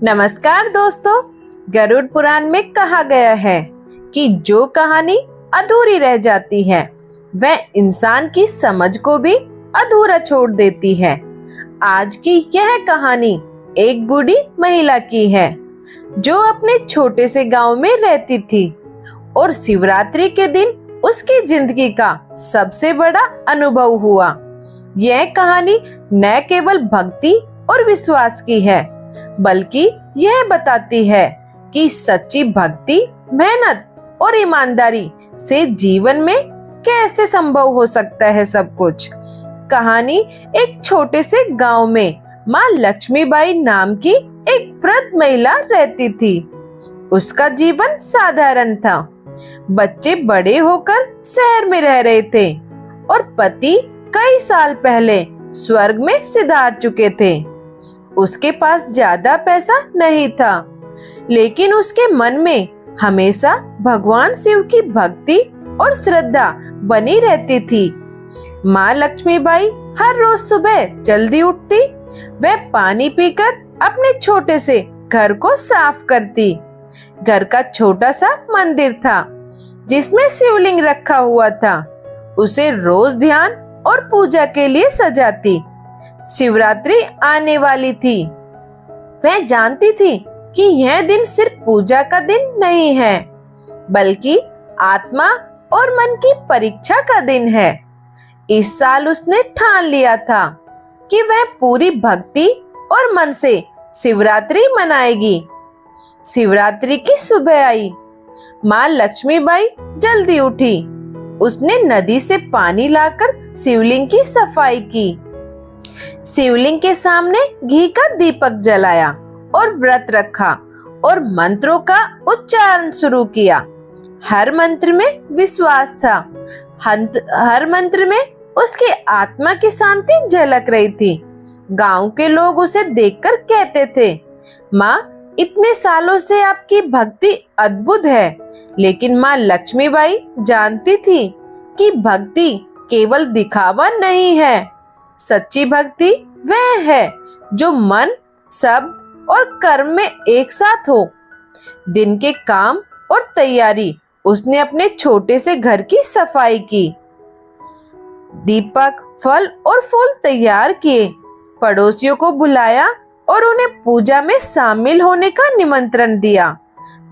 नमस्कार दोस्तों। गरुड़ पुराण में कहा गया है कि जो कहानी अधूरी रह जाती है वह इंसान की समझ को भी अधूरा छोड़ देती है। आज की यह कहानी एक बूढ़ी महिला की है जो अपने छोटे से गांव में रहती थी और शिवरात्रि के दिन उसकी जिंदगी का सबसे बड़ा अनुभव हुआ। यह कहानी न केवल भक्ति और विश्वास की है बल्कि यह बताती है कि सच्ची भक्ति, मेहनत और ईमानदारी से जीवन में कैसे संभव हो सकता है सब कुछ। कहानी एक छोटे से गांव में माँ लक्ष्मीबाई नाम की एक वृद्ध महिला रहती थी। उसका जीवन साधारण था। बच्चे बड़े होकर शहर में रह रहे थे और पति कई साल पहले स्वर्ग में सिधार चुके थे। उसके पास ज्यादा पैसा नहीं था, लेकिन उसके मन में हमेशा भगवान शिव की भक्ति और श्रद्धा बनी रहती थी। माँ लक्ष्मीबाई हर रोज सुबह जल्दी उठती। वह पानी पीकर अपने छोटे से घर को साफ करती। घर का छोटा सा मंदिर था जिसमें शिवलिंग रखा हुआ था। उसे रोज ध्यान और पूजा के लिए सजाती। शिवरात्रि आने वाली थी। वह जानती थी कि यह दिन सिर्फ पूजा का दिन नहीं है बल्कि आत्मा और मन की परीक्षा का दिन है। इस साल उसने ठान लिया था कि वह पूरी भक्ति और मन से शिवरात्रि मनाएगी। शिवरात्रि की सुबह आई। माँ लक्ष्मीबाई जल्दी उठी। उसने नदी से पानी लाकर शिवलिंग की सफाई की। शिवलिंग के सामने घी का दीपक जलाया और व्रत रखा और मंत्रों का उच्चारण शुरू किया। हर मंत्र में विश्वास था। हर मंत्र में उसकी आत्मा की शांति झलक रही थी। गांव के लोग उसे देखकर कहते थे, माँ, इतने सालों से आपकी भक्ति अद्भुत है। लेकिन माँ लक्ष्मीबाई जानती थी कि भक्ति केवल दिखावा नहीं है। सच्ची भक्ति वह है जो मन, शब्द और कर्म में एक साथ हो। दिन के काम और तैयारी उसने अपने छोटे से घर की सफाई की। दीपक, फल और फूल तैयार किए। पड़ोसियों को बुलाया और उन्हें पूजा में शामिल होने का निमंत्रण दिया।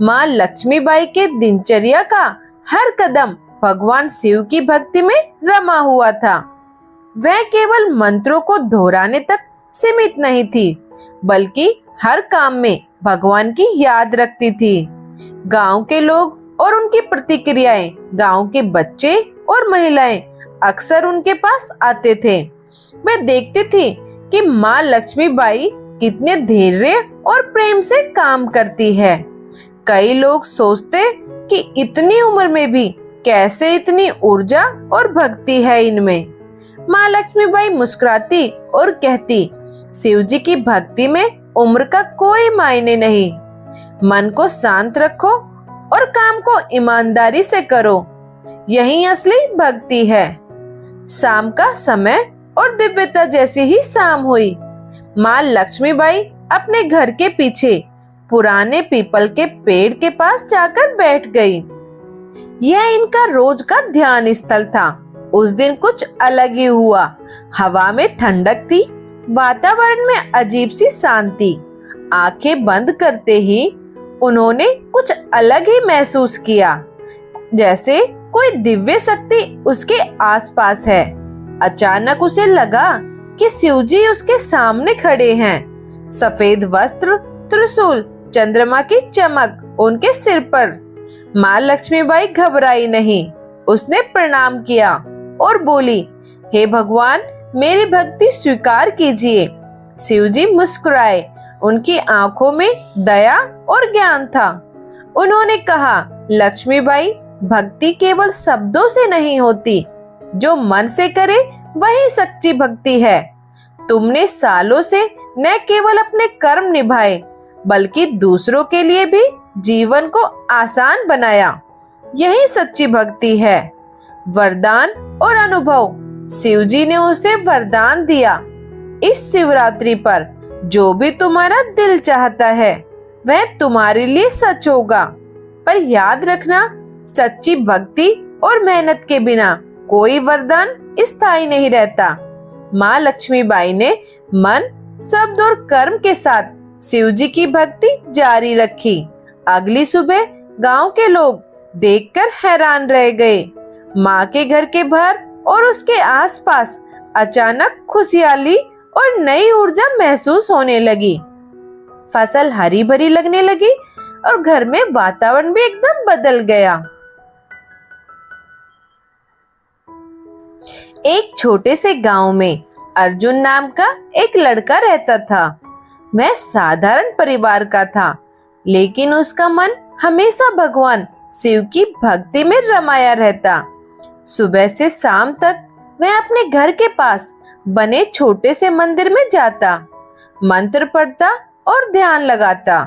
माँ लक्ष्मीबाई के दिनचर्या का हर कदम भगवान शिव की भक्ति में रमा हुआ था। वह केवल मंत्रों को दोहराने तक सीमित नहीं थी बल्कि हर काम में भगवान की याद रखती थी। गांव के लोग और उनकी प्रतिक्रियाएं, गांव के बच्चे और महिलाएं अक्सर उनके पास आते थे। मैं देखती थी कि माँ लक्ष्मीबाई कितने धैर्य और प्रेम से काम करती है। कई लोग सोचते कि इतनी उम्र में भी कैसे इतनी ऊर्जा और भक्ति है इनमें। माँ लक्ष्मीबाई मुस्कुराती और कहती, शिव जी की भक्ति में उम्र का कोई मायने नहीं। मन को शांत रखो और काम को ईमानदारी से करो, यही असली भक्ति है। शाम का समय और दिव्यता जैसी ही शाम हुई। माँ लक्ष्मीबाई अपने घर के पीछे पुराने पीपल के पेड़ के पास जाकर बैठ गई। यह इनका रोज का ध्यान स्थल था। उस दिन कुछ अलग ही हुआ। हवा में ठंडक थी, वातावरण में अजीब सी शांति। आंखें बंद करते ही उन्होंने कुछ अलग ही महसूस किया, जैसे कोई दिव्य शक्ति उसके आसपास है। अचानक उसे लगा कि शिवजी उसके सामने खड़े हैं। सफेद वस्त्र, त्रिशूल, चंद्रमा की चमक उनके सिर पर। माँ लक्ष्मीबाई घबराई नहीं। उसने प्रणाम किया और बोली, हे भगवान, मेरी भक्ति स्वीकार कीजिए। शिवजी मुस्कुराए। उनकी आंखों में दया और ज्ञान था। उन्होंने कहा, लक्ष्मीबाई, भक्ति केवल शब्दों से नहीं होती, जो मन से करे वही सच्ची भक्ति है। तुमने सालों से न केवल अपने कर्म निभाए बल्कि दूसरों के लिए भी जीवन को आसान बनाया। यही सच्ची भक्ति है। वरदान और अनुभव। शिवजी ने उसे वरदान दिया, इस शिवरात्रि पर जो भी तुम्हारा दिल चाहता है वह तुम्हारे लिए सच होगा। पर याद रखना, सच्ची भक्ति और मेहनत के बिना कोई वरदान स्थायी नहीं रहता। माँ लक्ष्मीबाई ने मन, शब्द और कर्म के साथ शिव जी की भक्ति जारी रखी। अगली सुबह गांव के लोग देखकर हैरान रह गए। माँ के घर के बाहर और उसके आसपास अचानक खुशहाली और नई ऊर्जा महसूस होने लगी। फसल हरी भरी लगने लगी और घर में वातावरण भी एकदम बदल गया। एक छोटे से गांव में अर्जुन नाम का एक लड़का रहता था। वह साधारण परिवार का था, लेकिन उसका मन हमेशा भगवान शिव की भक्ति में रमाया रहता। सुबह से शाम तक वह अपने घर के पास बने छोटे से मंदिर में जाता, मंत्र पढ़ता और ध्यान लगाता।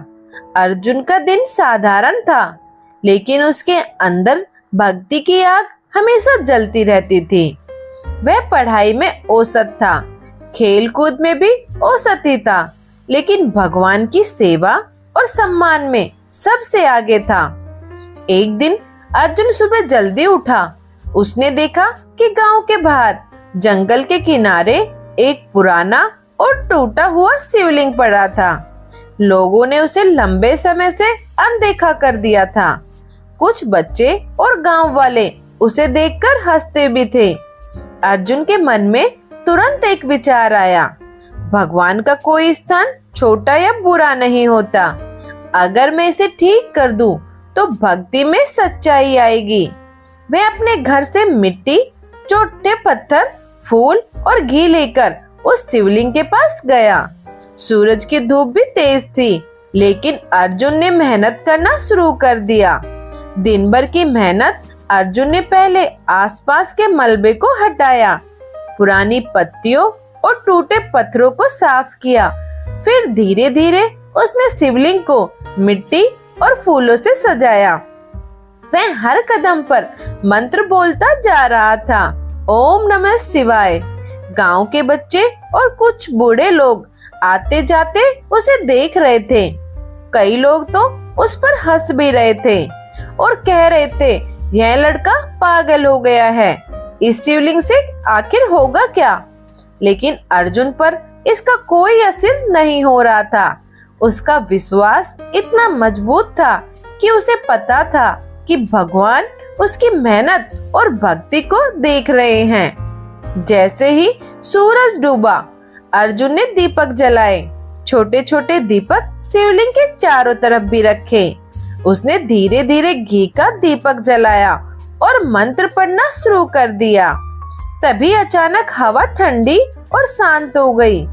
अर्जुन का दिन साधारण था, लेकिन उसके अंदर भक्ति की आग हमेशा जलती रहती थी। वह पढ़ाई में औसत था, खेल कूद में भी औसत ही था, लेकिन भगवान की सेवा और सम्मान में सबसे आगे था। एक दिन अर्जुन सुबह जल्दी उठा। उसने देखा कि गांव के बाहर जंगल के किनारे एक पुराना और टूटा हुआ शिवलिंग पड़ा था। लोगों ने उसे लंबे समय से अनदेखा कर दिया था। कुछ बच्चे और गांव वाले उसे देखकर हंसते भी थे। अर्जुन के मन में तुरंत एक विचार आया, भगवान का कोई स्थान छोटा या बुरा नहीं होता। अगर मैं इसे ठीक कर दूं, तो भक्ति में सच्चाई आएगी। वह अपने घर से मिट्टी, छोटे पत्थर, फूल और घी लेकर उस शिवलिंग के पास गया। सूरज की धूप भी तेज थी, लेकिन अर्जुन ने मेहनत करना शुरू कर दिया। दिन भर की मेहनत अर्जुन ने पहले आसपास के मलबे को हटाया, पुरानी पत्तियों और टूटे पत्थरों को साफ किया। फिर धीरे धीरे उसने शिवलिंग को मिट्टी और फूलों से सजाया। वह हर कदम पर मंत्र बोलता जा रहा था, ओम नमः शिवाय। गांव के बच्चे और कुछ बूढ़े लोग आते जाते उसे देख रहे थे। कई लोग तो उस पर हंस भी रहे थे और कह रहे थे, यह लड़का पागल हो गया है, इस शिवलिंग से आखिर होगा क्या। लेकिन अर्जुन पर इसका कोई असर नहीं हो रहा था। उसका विश्वास इतना मजबूत था कि उसे पता था कि भगवान उसकी मेहनत और भक्ति को देख रहे हैं। जैसे ही सूरज डूबा, अर्जुन ने दीपक जलाए। छोटे छोटे दीपक शिवलिंग के चारों तरफ भी रखे। उसने धीरे धीरे घी का दीपक जलाया और मंत्र पढ़ना शुरू कर दिया। तभी अचानक हवा ठंडी और शांत हो गई।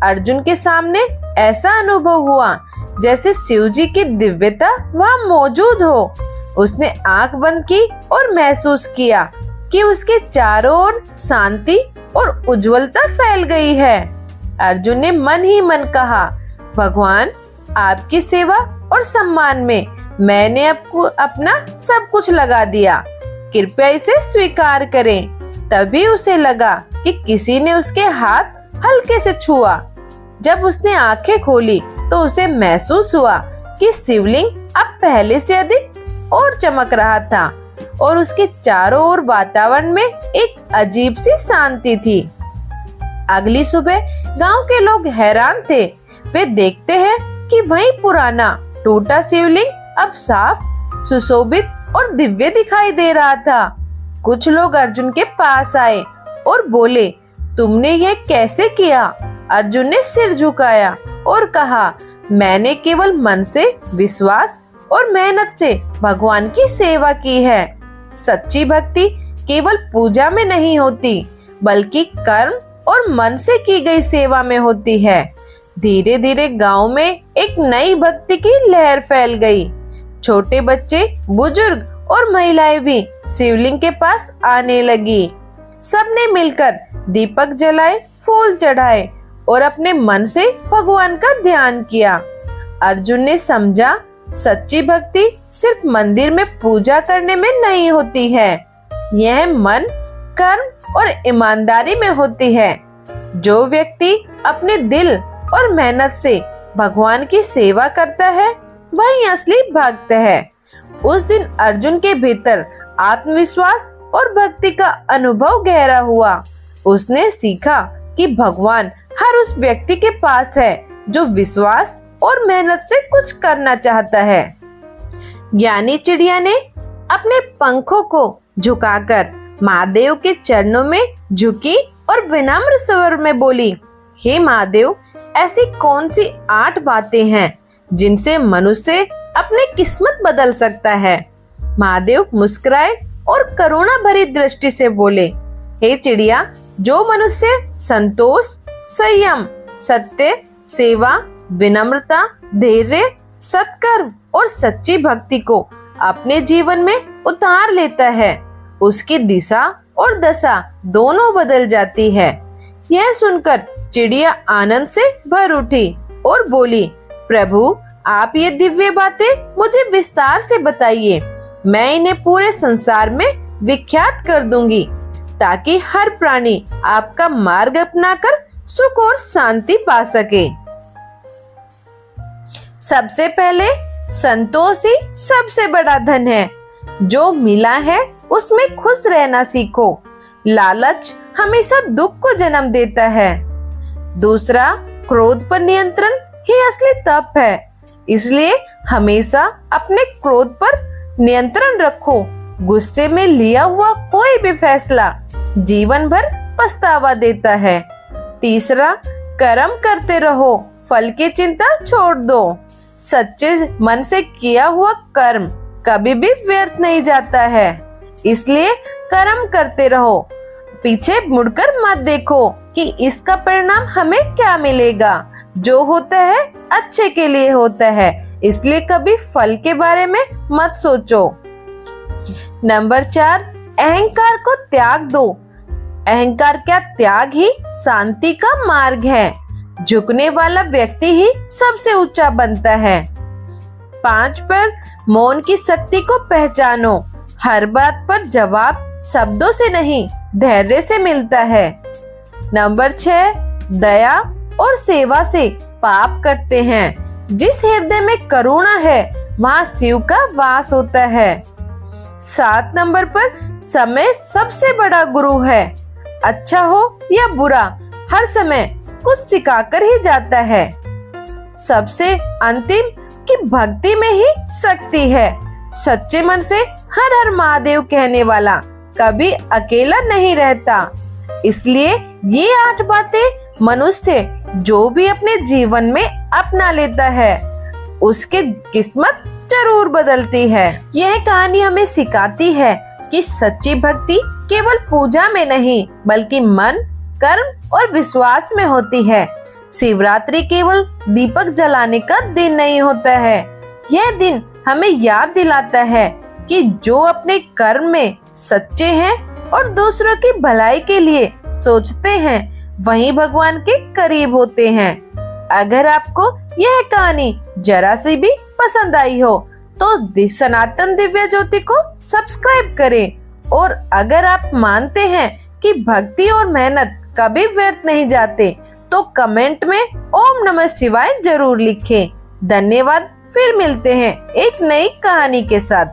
अर्जुन के सामने ऐसा अनुभव हुआ जैसे शिव जी की दिव्यता वहाँ मौजूद हो। उसने आंख बंद की और महसूस किया कि उसके चारों ओर शांति और उज्जवलता फैल गई है। अर्जुन ने मन ही मन कहा, भगवान, आपकी सेवा और सम्मान में मैंने आपको अपना सब कुछ लगा दिया, कृपया इसे स्वीकार करें। तभी उसे लगा कि किसी ने उसके हाथ हल्के से छुआ। जब उसने आंखें खोली तो उसे महसूस हुआ कि शिवलिंग अब पहले से अधिक और चमक रहा था और उसके चारों ओर वातावरण में एक अजीब सी शांति थी। अगली सुबह गांव के लोग हैरान थे। वे देखते हैं कि वही पुराना टूटा शिवलिंग अब साफ, सुशोभित और दिव्य दिखाई दे रहा था। कुछ लोग अर्जुन के पास आए और बोले, तुमने ये कैसे किया? अर्जुन ने सिर झुकाया और कहा, मैंने केवल मन से, विश्वास और मेहनत से भगवान की सेवा की है। सच्ची भक्ति केवल पूजा में नहीं होती, बल्कि कर्म और मन से की गई सेवा में होती है। धीरे धीरे गांव में एक नई भक्ति की लहर फैल गई। छोटे बच्चे, बुजुर्ग और महिलाएं भी शिवलिंग के पास आने लगी। सबने मिलकर दीपक जलाए, फूल चढ़ाए और अपने मन से भगवान का ध्यान किया। अर्जुन ने समझा, सच्ची भक्ति सिर्फ मंदिर में पूजा करने में नहीं होती है, यह मन, कर्म और ईमानदारी में होती है। जो व्यक्ति अपने दिल, और मेहनत से भगवान की सेवा करता है वही असली भक्त है। उस दिन अर्जुन के भीतर आत्मविश्वास और भक्ति का अनुभव गहरा हुआ। उसने सीखा कि भगवान हर उस व्यक्ति के पास है जो विश्वास और मेहनत से कुछ करना चाहता है। ज्ञानी चिड़िया ने अपने पंखों को झुकाकर महादेव के चरणों में झुकी और विनम्र स्वर में बोली, हे महादेव, ऐसी कौन सी 8 बातें हैं जिनसे मनुष्य अपनी किस्मत बदल सकता है। महादेव मुस्कुराए और करुणा भरी दृष्टि से बोले, हे चिड़िया, जो मनुष्य संतोष, संयम, सत्य, सेवा, विनम्रता, धैर्य, सत्कर्म और सच्ची भक्ति को अपने जीवन में उतार लेता है, उसकी दिशा और दशा दोनों बदल जाती है। यह सुनकर चिड़िया आनंद से भर उठी और बोली, प्रभु, आप ये दिव्य बातें मुझे विस्तार से बताइए। मैं इन्हें पूरे संसार में विख्यात कर दूंगी ताकि हर प्राणी आपका मार्ग अपनाकर सुख और शांति पा सके। सबसे पहले, संतोष ही सबसे बड़ा धन है। जो मिला है उसमें खुश रहना सीखो। लालच हमेशा दुख को जन्म देता है। दूसरा, क्रोध पर नियंत्रण ही असली तप है। इसलिए हमेशा अपने क्रोध पर नियंत्रण रखो। गुस्से में लिया हुआ कोई भी फैसला जीवन भर पछतावा देता है। तीसरा, कर्म करते रहो, फल की चिंता छोड़ दो। सच्चे मन से किया हुआ कर्म कभी भी व्यर्थ नहीं जाता है। इसलिए कर्म करते रहो, पीछे मुड़कर मत देखो कि इसका परिणाम हमें क्या मिलेगा। जो होता है अच्छे के लिए होता है, इसलिए कभी फल के बारे में मत सोचो। नंबर 4, अहंकार को त्याग दो। अहंकार का त्याग ही शांति का मार्ग है। झुकने वाला व्यक्ति ही सबसे ऊंचा बनता है। 5 पर, मौन की शक्ति को पहचानो। हर बात पर जवाब शब्दों से नहीं, धैर्य से मिलता है। नंबर 6, दया और सेवा से पाप कटते हैं। जिस हृदय में करुणा है वहाँ शिव का वास होता है। 7 नंबर पर, समय सबसे बड़ा गुरु है। अच्छा हो या बुरा, हर समय कुछ सिखाकर ही जाता है। सबसे अंतिम, कि भक्ति में ही शक्ति है। सच्चे मन से हर हर महादेव कहने वाला कभी अकेला नहीं रहता। इसलिए ये 8 बातें मनुष्य जो भी अपने जीवन में अपना लेता है उसके किस्मत जरूर बदलती है। यह कहानी हमें सिखाती है कि सच्ची भक्ति केवल पूजा में नहीं बल्कि मन, कर्म और विश्वास में होती है। शिवरात्रि केवल दीपक जलाने का दिन नहीं होता है। यह दिन हमें याद दिलाता है कि जो अपने कर्म में सच्चे हैं और दूसरों की भलाई के लिए सोचते हैं वही भगवान के करीब होते हैं। अगर आपको यह कहानी जरा सी भी पसंद आई हो तो सनातन दिव्य ज्योति को सब्सक्राइब करें। और अगर आप मानते हैं कि भक्ति और मेहनत कभी व्यर्थ नहीं जाते तो कमेंट में ओम नमः शिवाय जरूर लिखें। धन्यवाद। फिर मिलते हैं एक नई कहानी के साथ।